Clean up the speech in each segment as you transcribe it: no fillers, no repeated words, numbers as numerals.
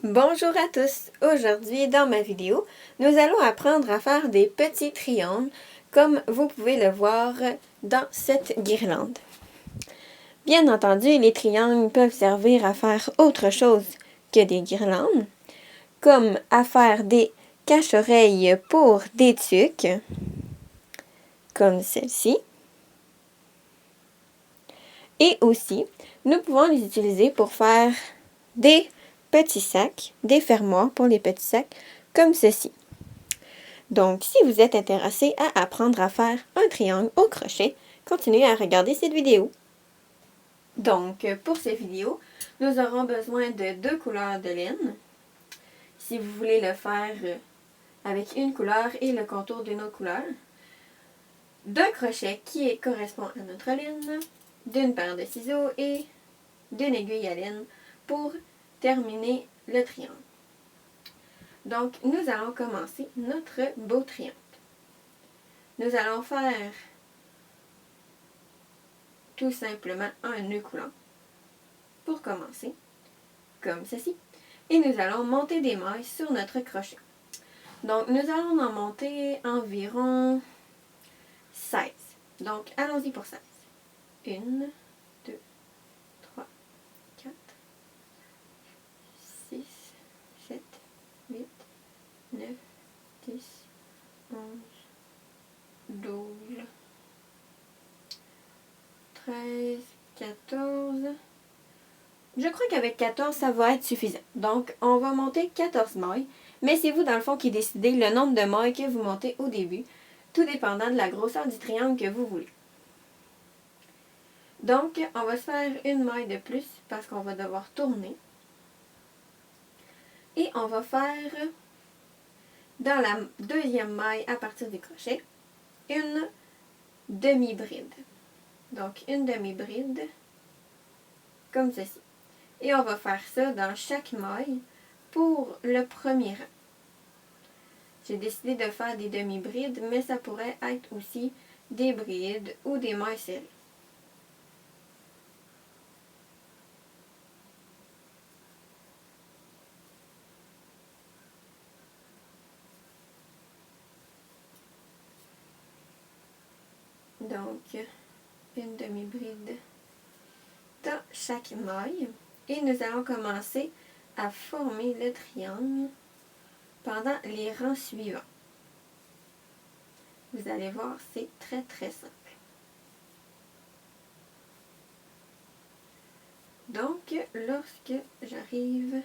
Bonjour à tous! Aujourd'hui, dans ma vidéo, nous allons apprendre à faire des petits triangles, comme vous pouvez le voir dans cette guirlande. Bien entendu, les triangles peuvent servir à faire autre chose que des guirlandes, comme à faire des cache-oreilles pour des tuques, comme celle-ci. Et aussi, nous pouvons les utiliser pour faire des petits sacs, des fermoirs pour les petits sacs, comme ceci. Donc, si vous êtes intéressé à apprendre à faire un triangle au crochet, continuez à regarder cette vidéo. Donc, pour cette vidéo, nous aurons besoin de 2 couleurs de laine. Si vous voulez le faire avec une couleur et le contour d'une autre couleur, d'un crochet qui correspond à notre laine, d'une paire de ciseaux et d'une aiguille à laine pour terminer le triangle. Donc, nous allons commencer notre beau triangle. Nous allons faire tout simplement un nœud coulant pour commencer, comme ceci. Et nous allons monter des mailles sur notre crochet. Donc, nous allons en monter environ 16. Donc, allons-y pour 16. 1, 2, 3, 4, 6, 7, 8, 9, 10, 11, 12, 13, 14. Je crois qu'avec 14, ça va être suffisant. Donc, on va monter 14 mailles. Mais c'est vous, dans le fond, qui décidez le nombre de mailles que vous montez au début, tout dépendant de la grosseur du triangle que vous voulez. Donc, on va se faire une maille de plus parce qu'on va devoir tourner. Et on va faire, dans la deuxième maille à partir du crochet, une demi-bride. Donc, une demi-bride, comme ceci. Et on va faire ça dans chaque maille pour le premier rang. J'ai décidé de faire des demi-brides, mais ça pourrait être aussi des brides ou des mailles serrées. Donc, une demi-bride dans chaque maille. Et nous allons commencer à former le triangle pendant les rangs suivants. Vous allez voir, c'est très très simple. Donc, lorsque j'arrive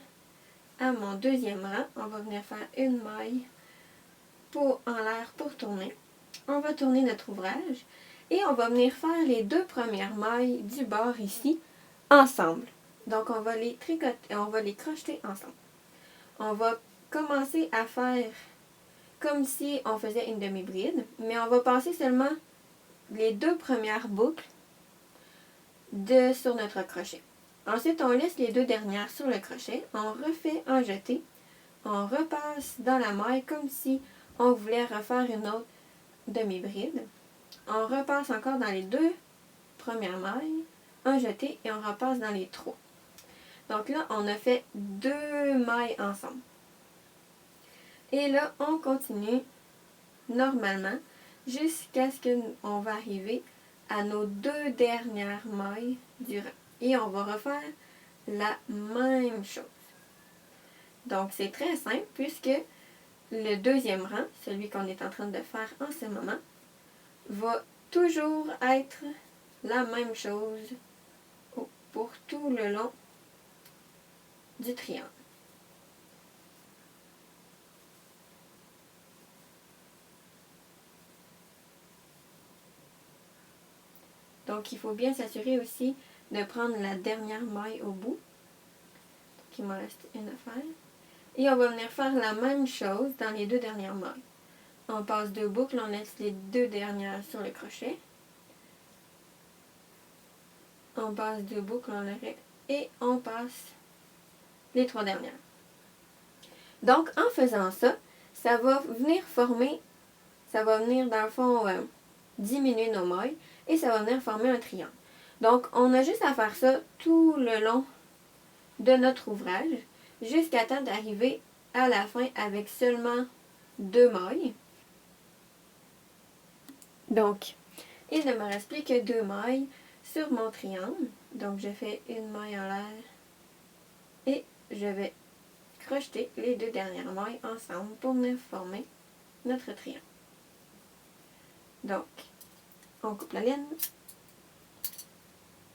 à mon deuxième rang, on va venir faire une maille en l'air pour tourner. On va tourner notre ouvrage et on va venir faire les 2 premières mailles du bord ici ensemble. Donc, on va les tricoter, on va les crocheter ensemble. On va commencer à faire comme si on faisait une demi-bride, mais on va passer seulement les 2 premières boucles sur notre crochet. Ensuite, on laisse les 2 dernières sur le crochet, on refait un jeté, on repasse dans la maille comme si on voulait refaire une autre demi-bride. On repasse encore dans les 2 premières mailles, un jeté et on repasse dans les 3. Donc là, on a fait 2 mailles ensemble. Et là, on continue normalement jusqu'à ce qu'on va arriver à nos 2 dernières mailles du rang. Et on va refaire la même chose. Donc, c'est très simple puisque le deuxième rang, celui qu'on est en train de faire en ce moment, va toujours être la même chose pour tout le long du triangle. Donc, il faut bien s'assurer aussi de prendre la dernière maille au bout. Donc, il me reste une à faire. Et on va venir faire la même chose dans les 2 dernières mailles. On passe 2 boucles, on laisse les 2 dernières sur le crochet. On passe 2 boucles, on l'arrête et on passe les 3 dernières. Donc, en faisant ça, ça va venir former, ça va venir dans le fond diminuer nos mailles et ça va venir former un triangle. Donc, on a juste à faire ça tout le long de notre ouvrage. jusqu'à temps d'arriver à la fin avec seulement 2 mailles. Donc, il ne me reste plus que 2 mailles sur mon triangle. Donc, je fais une maille en l'air et je vais crocheter les 2 dernières mailles ensemble pour venir former notre triangle. Donc, on coupe la laine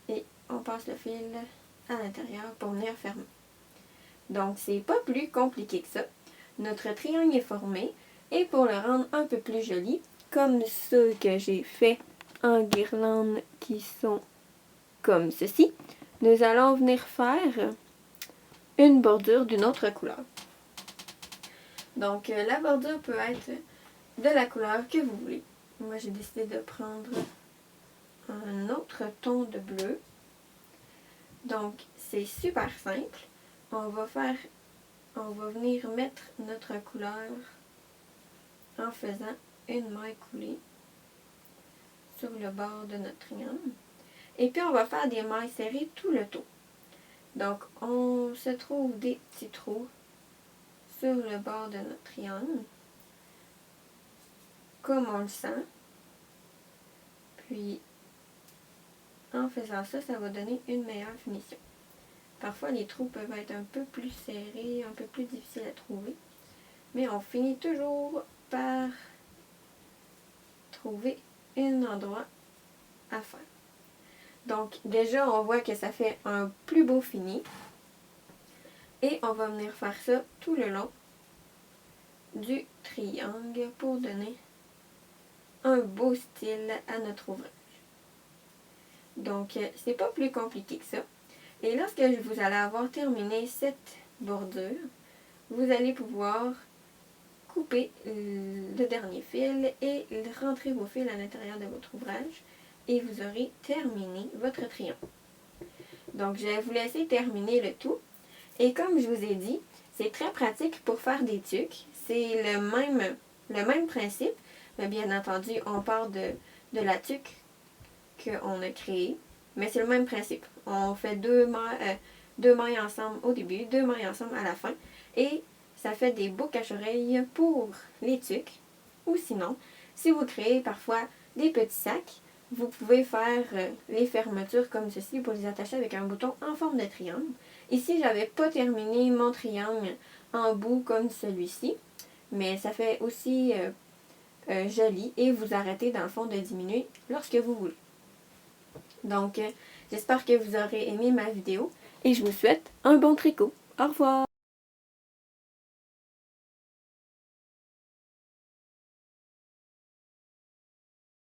et on passe le fil à l'intérieur pour venir fermer. Donc, c'est pas plus compliqué que ça. Notre triangle est formé et pour le rendre un peu plus joli, comme ceux que j'ai fait en guirlande qui sont comme ceci, nous allons venir faire une bordure d'une autre couleur. Donc, la bordure peut être de la couleur que vous voulez. Moi, j'ai décidé de prendre un autre ton de bleu. Donc, c'est super simple. On va venir mettre notre couleur en faisant une maille coulée sur le bord de notre triangle. Et puis, on va faire des mailles serrées tout le tour. Donc, on se trouve des petits trous sur le bord de notre triangle, comme on le sent. Puis, en faisant ça, ça va donner une meilleure finition. Parfois, les trous peuvent être un peu plus serrés, un peu plus difficiles à trouver. Mais on finit toujours par trouver un endroit à faire. Donc, déjà, on voit que ça fait un plus beau fini. Et on va venir faire ça tout le long du triangle pour donner un beau style à notre ouvrage. Donc, c'est pas plus compliqué que ça. Et lorsque vous allez avoir terminé cette bordure, vous allez pouvoir couper le dernier fil et rentrer vos fils à l'intérieur de votre ouvrage et vous aurez terminé votre triangle. Donc, je vais vous laisser terminer le tout. Et comme je vous ai dit, c'est très pratique pour faire des tuques. C'est le même principe, mais bien entendu, on part de la tuque qu'on a créée, mais c'est le même principe. On fait deux mailles ensemble au début, 2 mailles ensemble à la fin, et ça fait des beaux cache-oreilles pour les tuques. Ou sinon, si vous créez parfois des petits sacs, vous pouvez faire les fermetures comme ceci pour les attacher avec un bouton en forme de triangle. Ici, j'avais pas terminé mon triangle en bout comme celui-ci, mais ça fait aussi joli et vous arrêtez dans le fond de diminuer lorsque vous voulez. Donc, j'espère que vous aurez aimé ma vidéo et je vous souhaite un bon tricot. Au revoir!